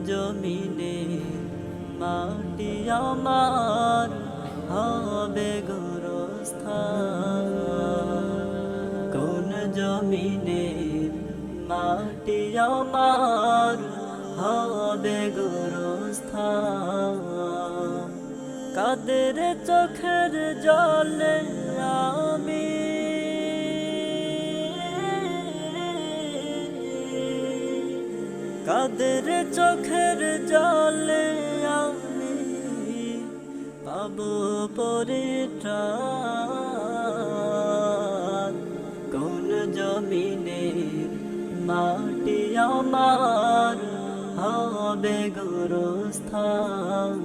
জমিনে মাটি আমার হবে গোরস্থান, কোন জমিনে মাটি আমার হবে গোরস্থান। কাদের চোখের জলে আমি কাদের চোখের জলে আমি পাবো পরিত্রাণ, কোন জমিনে মাটি আমার হবে গোরস্থান।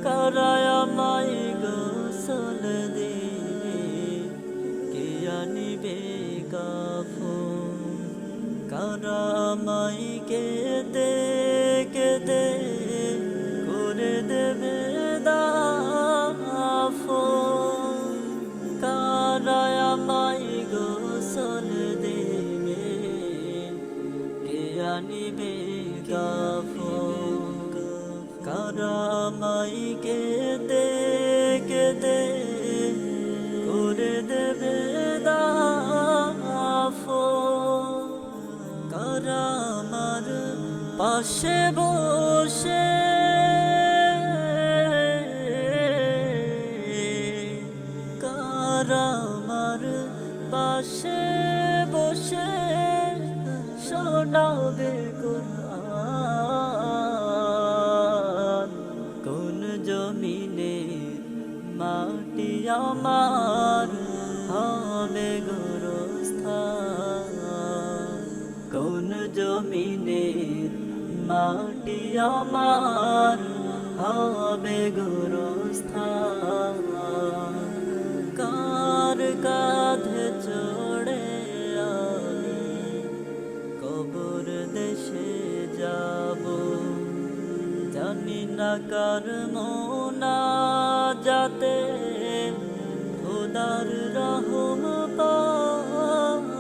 কারা আমায় গোসল দিবে, কে আনিবে কাফন, কারা আমায় কেঁদে কেঁদে করে দেবে দাফন, কারা আমায় গোসল দেবে, কে আনিবে কাফন, কারা আমায় কেঁদে কেঁদে করে দেবে দাফন, কারা আমার পাশে বসে কারা আমার পাশে বসে শোনাবে কুরআন, কোন জমিনে মাটি আমার হবে গোরস্থান, কোন জমিনে মাটি আমার হবে গোরস্থান। কার কাঁধে চড়ে আমি কবর দেশে যাব, জানি না কার মোনাজাতে খোদার রহম পাবো,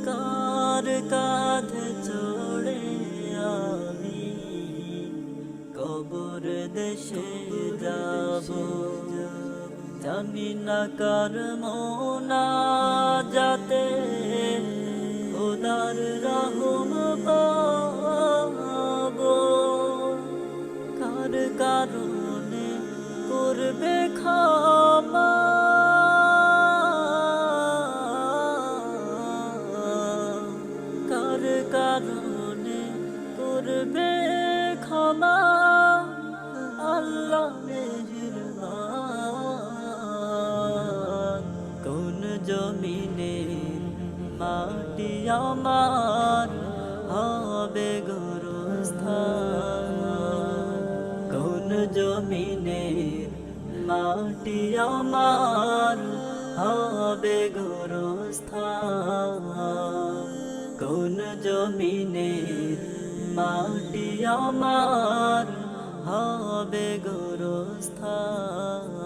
কার কাঁধে চড়ে আমি কবর দেশে যাব, জানি না কার মোনাজাতে খোদার রহম পাবো, কার কারণে করবে ক্ষমা, কার কারণে করবে ক্ষমা, আল্লাহ মেহেরবান, কোন জমিনে মাটি আমার হবে গোরস্থান, কোন জমিনে মাটি আমার হবে গোরস্থান, কোন জমিনে মাটি আমার হবে গোরস্থান।